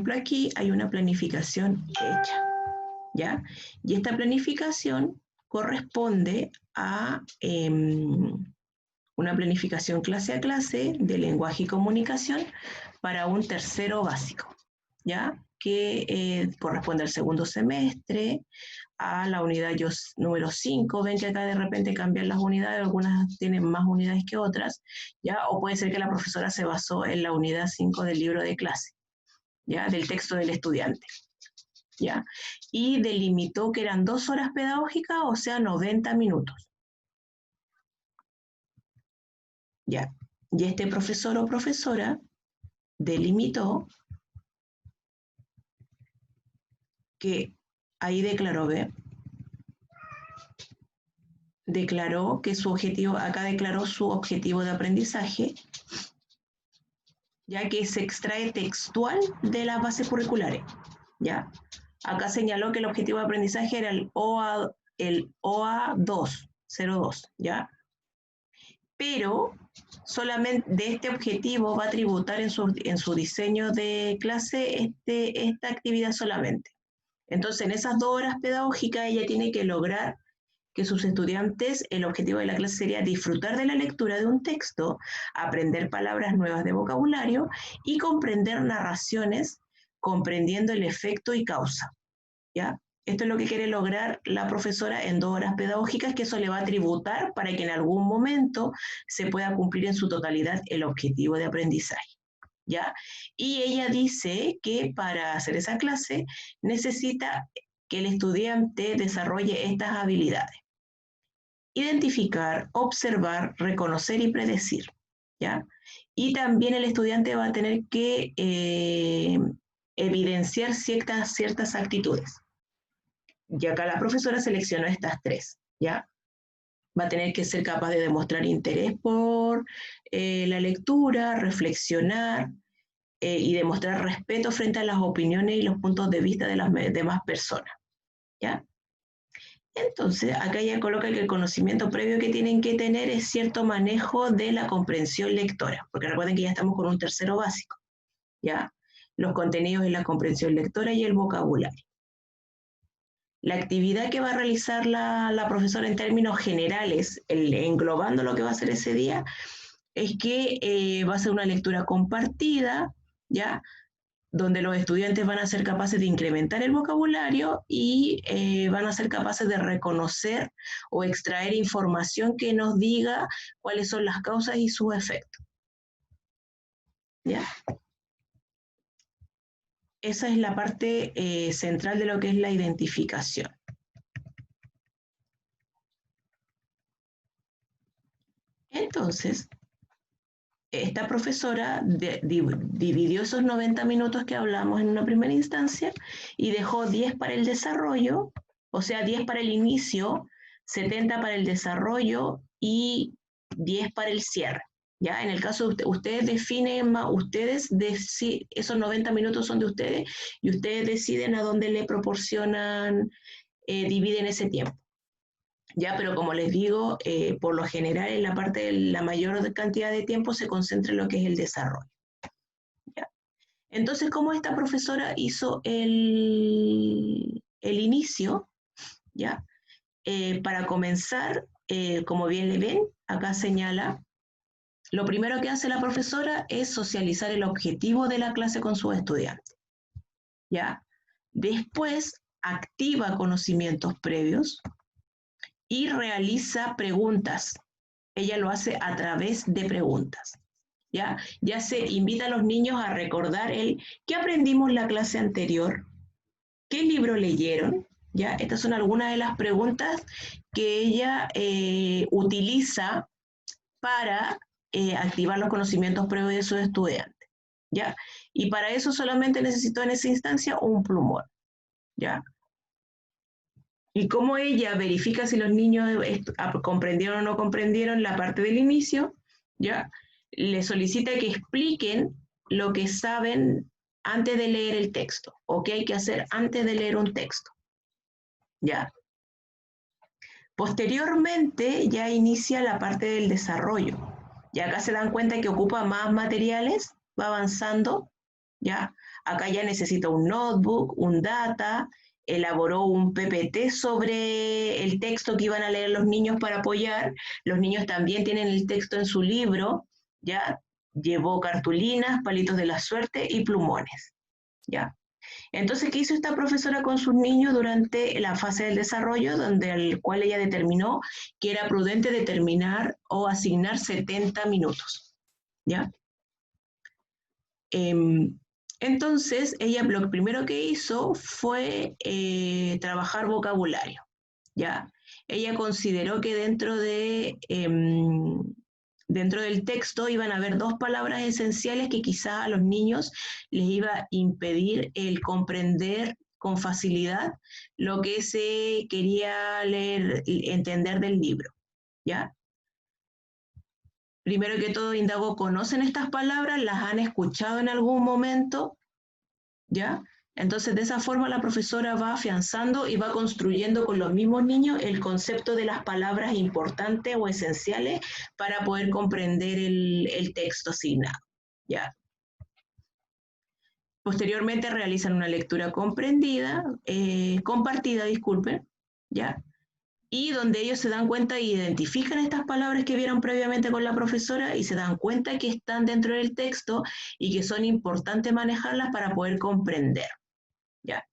ejemplo, aquí hay una planificación hecha, ¿ya? Y esta planificación corresponde a una planificación clase a clase de lenguaje y comunicación para un tercero básico, ¿ya? Que corresponde al segundo semestre, a la unidad número 5. Ven que acá de repente cambian las unidades, algunas tienen más unidades que otras, ¿ya? O puede ser que la profesora se basó en la unidad 5 del libro de clase, ¿ya? Del texto del estudiante, ¿ya? Y delimitó que eran 2 horas pedagógicas, o sea, 90 minutos. ¿Ya? Y este profesor o profesora delimitó que ahí declaró, ¿ve? Declaró que su objetivo, acá declaró su objetivo de aprendizaje, ya que se extrae textual de las bases curriculares, ¿ya? Acá señaló que el objetivo de aprendizaje era el OA 202, ¿ya? Pero solamente de este objetivo va a tributar en su diseño de clase esta actividad solamente. Entonces, en esas 2 horas pedagógicas, ella tiene que lograr que sus estudiantes, el objetivo de la clase sería disfrutar de la lectura de un texto, aprender palabras nuevas de vocabulario y comprender narraciones, comprendiendo el efecto y causa, ¿ya? Esto es lo que quiere lograr la profesora en 2 horas pedagógicas, que eso le va a tributar para que en algún momento se pueda cumplir en su totalidad el objetivo de aprendizaje, ¿ya? Y ella dice que para hacer esa clase necesita que el estudiante desarrolle estas habilidades: identificar, observar, reconocer y predecir, ¿ya? Y también el estudiante va a tener que evidenciar ciertas actitudes. Y acá la profesora seleccionó estas 3, ¿ya? Va a tener que ser capaz de demostrar interés por la lectura, reflexionar y demostrar respeto frente a las opiniones y los puntos de vista de las demás personas, ¿ya? Entonces, acá ya coloca que el conocimiento previo que tienen que tener es cierto manejo de la comprensión lectora, porque recuerden que ya estamos con un tercero básico, ¿ya? Los contenidos en la comprensión lectora y el vocabulario. La actividad que va a realizar la profesora en términos generales, englobando lo que va a hacer ese día, es que va a ser una lectura compartida, ¿ya? Donde los estudiantes van a ser capaces de incrementar el vocabulario y van a ser capaces de reconocer o extraer información que nos diga cuáles son las causas y sus efectos, ¿ya? Esa es la parte central de lo que es la identificación. Entonces, esta profesora dividió esos 90 minutos que hablamos en una primera instancia y dejó 10 para el desarrollo, o sea, 10 para el inicio, 70 para el desarrollo y 10 para el cierre. ¿Ya? En el caso de ustedes definen, esos 90 minutos son de ustedes y ustedes deciden a dónde le proporcionan, dividen ese tiempo. ¿Ya? Pero como les digo, por lo general en la parte de la mayor cantidad de tiempo se concentra en lo que es el desarrollo, ¿ya? Entonces, ¿cómo esta profesora hizo el inicio? ¿Ya? Para comenzar, como bien le ven, acá señala, lo primero que hace la profesora es socializar el objetivo de la clase con sus estudiantes, ¿ya? Después, activa conocimientos previos y realiza preguntas. Ella lo hace a través de preguntas, ¿ya? Ya se invita a los niños a recordar qué aprendimos la clase anterior, qué libro leyeron, ¿ya? Estas son algunas de las preguntas que ella utiliza para activar los conocimientos previos de sus estudiantes, ¿ya? Y para eso solamente necesitó en esa instancia un plumón, ¿ya? Y cómo ella verifica si los niños comprendieron o no comprendieron la parte del inicio, ¿ya? Le solicita que expliquen lo que saben antes de leer el texto, o qué hay que hacer antes de leer un texto, ¿ya? Posteriormente ya inicia la parte del desarrollo. Y acá se dan cuenta que ocupa más materiales, va avanzando, ¿ya? Acá ya necesita un notebook, un data, elaboró un PPT sobre el texto que iban a leer los niños para apoyar. Los niños también tienen el texto en su libro, ¿ya? Llevó cartulinas, palitos de la suerte y plumones, ¿ya? Entonces, ¿qué hizo esta profesora con sus niños durante la fase del desarrollo, donde el cual ella determinó que era prudente determinar o asignar 70 minutos, ¿ya? Entonces, ella lo primero que hizo fue trabajar vocabulario, ¿ya? Ella consideró que dentro del texto iban a haber dos palabras esenciales que quizá a los niños les iba a impedir el comprender con facilidad lo que se quería leer, entender del libro, ¿ya? Primero que todo, indagó, ¿conocen estas palabras? ¿Las han escuchado en algún momento? ¿Ya? Entonces, de esa forma la profesora va afianzando y va construyendo con los mismos niños el concepto de las palabras importantes o esenciales para poder comprender el texto asignado, ¿ya? Posteriormente realizan una lectura compartida, disculpen, ¿ya? Y donde ellos se dan cuenta e identifican estas palabras que vieron previamente con la profesora y se dan cuenta que están dentro del texto y que son importantes manejarlas para poder comprender, ¿ya?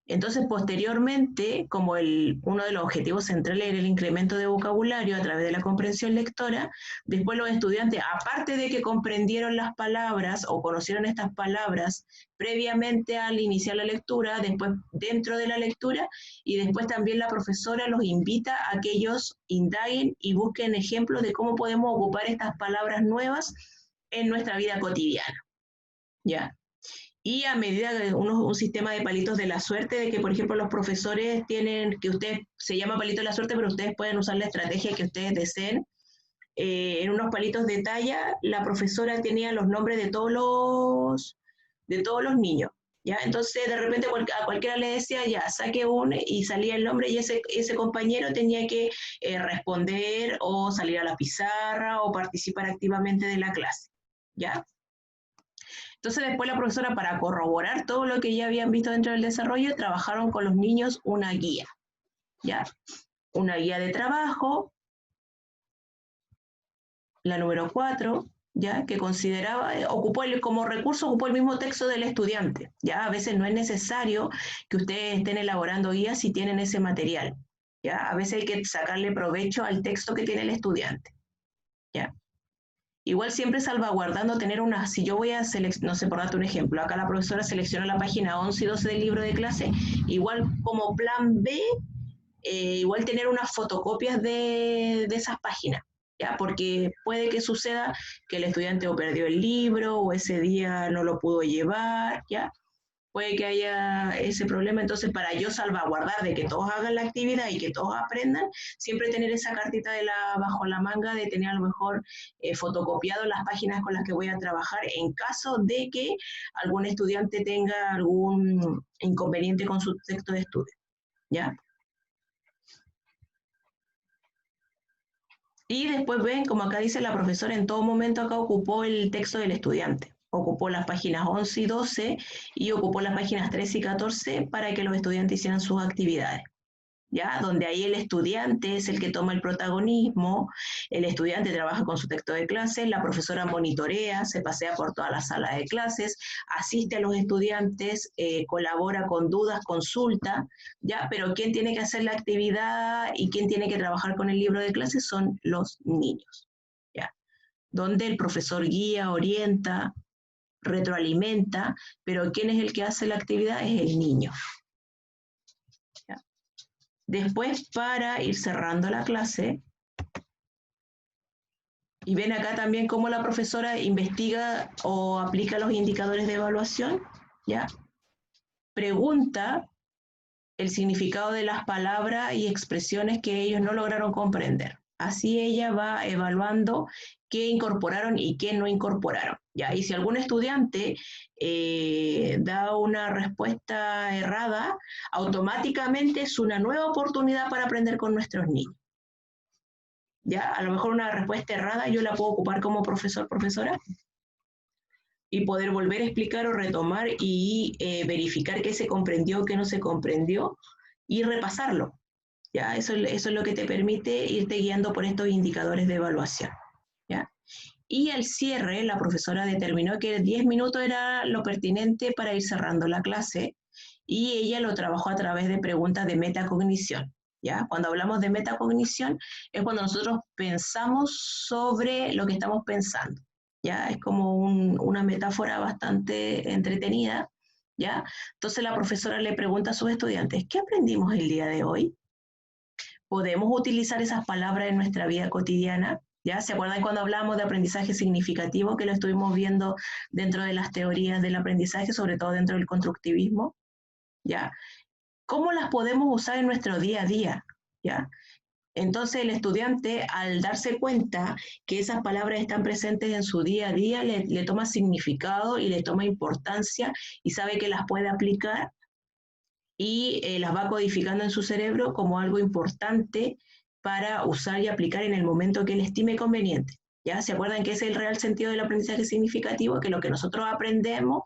Entonces, posteriormente, como uno de los objetivos centrales era el incremento de vocabulario a través de la comprensión lectora, después los estudiantes, aparte de que comprendieron las palabras o conocieron estas palabras previamente al iniciar la lectura, después dentro de la lectura, y después también la profesora los invita a que ellos indaguen y busquen ejemplos de cómo podemos ocupar estas palabras nuevas en nuestra vida cotidiana, ¿ya? Y a medida que un sistema de palitos de la suerte, de que, por ejemplo, los profesores tienen, que usted se llama palito de la suerte, pero ustedes pueden usar la estrategia que ustedes deseen. En unos palitos de talla, la profesora tenía los nombres de todos los niños, ¿ya? Entonces, de repente, a cualquiera le decía, ya, saque uno, y salía el nombre, y ese compañero tenía que responder o salir a la pizarra o participar activamente de la clase, ¿ya? Entonces después la profesora, para corroborar todo lo que ya habían visto dentro del desarrollo, trabajaron con los niños una guía, ¿ya? Una guía de trabajo, la número 4, ¿ya? Que consideraba, como recurso, ocupó el mismo texto del estudiante, ¿ya? A veces no es necesario que ustedes estén elaborando guías si tienen ese material, ¿ya? A veces hay que sacarle provecho al texto que tiene el estudiante, ¿ya? Igual siempre salvaguardando tener si yo voy a seleccionar, no sé, por darte un ejemplo, acá la profesora selecciona la página 11 y 12 del libro de clase, igual como plan B, igual tener unas fotocopias de esas páginas, ¿ya? Porque puede que suceda que el estudiante o perdió el libro o ese día no lo pudo llevar, ¿ya? Puede que haya ese problema, entonces para yo salvaguardar de que todos hagan la actividad y que todos aprendan, siempre tener esa cartita bajo la manga, de tener a lo mejor fotocopiado las páginas con las que voy a trabajar en caso de que algún estudiante tenga algún inconveniente con su texto de estudio, ¿ya? Y después ven, como acá dice la profesora, en todo momento acá ocupó el texto del estudiante. Ocupó las páginas 11 y 12 y ocupó las páginas 13 y 14 para que los estudiantes hicieran sus actividades, ¿ya? Donde ahí el estudiante es el que toma el protagonismo, el estudiante trabaja con su texto de clase, la profesora monitorea, se pasea por toda la sala de clases, asiste a los estudiantes, colabora con dudas, consulta, ¿ya? Pero quien tiene que hacer la actividad y quien tiene que trabajar con el libro de clases son los niños, ¿ya? Donde el profesor guía, orienta, retroalimenta, pero quien es el que hace la actividad es el niño. ¿Ya? Después, para ir cerrando la clase, y ven acá también cómo la profesora investiga o aplica los indicadores de evaluación, ¿ya? Pregunta el significado de las palabras y expresiones que ellos no lograron comprender. Así ella va evaluando qué incorporaron y qué no incorporaron, ¿ya? Y si algún estudiante da una respuesta errada, automáticamente es una nueva oportunidad para aprender con nuestros niños, ¿ya? A lo mejor una respuesta errada yo la puedo ocupar como profesor, profesora, y poder volver a explicar o retomar y verificar qué se comprendió, qué no se comprendió y repasarlo. ¿Ya? Eso es lo que te permite irte guiando por estos indicadores de evaluación. ¿Ya? Y al cierre, la profesora determinó que 10 minutos era lo pertinente para ir cerrando la clase y ella lo trabajó a través de preguntas de metacognición. ¿Ya? Cuando hablamos de metacognición es cuando nosotros pensamos sobre lo que estamos pensando. ¿Ya? Es como una metáfora bastante entretenida. ¿Ya? Entonces la profesora le pregunta a sus estudiantes, ¿qué aprendimos el día de hoy? ¿Podemos utilizar esas palabras en nuestra vida cotidiana? ¿Ya? ¿Se acuerdan cuando hablábamos de aprendizaje significativo, que lo estuvimos viendo dentro de las teorías del aprendizaje, sobre todo dentro del constructivismo? ¿Ya? ¿Cómo las podemos usar en nuestro día a día? ¿Ya? Entonces el estudiante, al darse cuenta que esas palabras están presentes en su día a día, le toma significado y le toma importancia y sabe que las puede aplicar y las va codificando en su cerebro como algo importante para usar y aplicar en el momento que él estime conveniente. ¿Ya? ¿Se acuerdan que es el real sentido del aprendizaje significativo? Que lo que nosotros aprendemos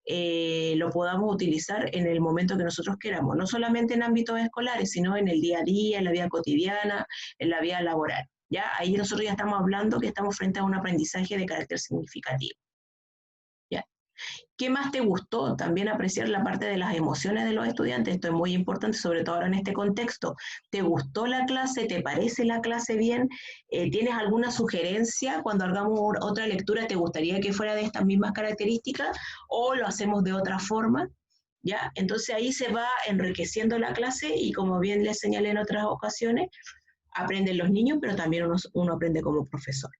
lo podamos utilizar en el momento que nosotros queramos, no solamente en ámbitos escolares, sino en el día a día, en la vida cotidiana, en la vida laboral. ¿Ya? Ahí nosotros ya estamos hablando que estamos frente a un aprendizaje de carácter significativo. ¿Ya? ¿Qué más te gustó? También apreciar la parte de las emociones de los estudiantes. Esto es muy importante, sobre todo ahora en este contexto. ¿Te gustó la clase? ¿Te parece la clase bien? ¿Tienes alguna sugerencia cuando hagamos otra lectura? ¿Te gustaría que fuera de estas mismas características o lo hacemos de otra forma? ¿Ya? Entonces ahí se va enriqueciendo la clase y como bien les señalé en otras ocasiones, aprenden los niños, pero también uno aprende como profesor.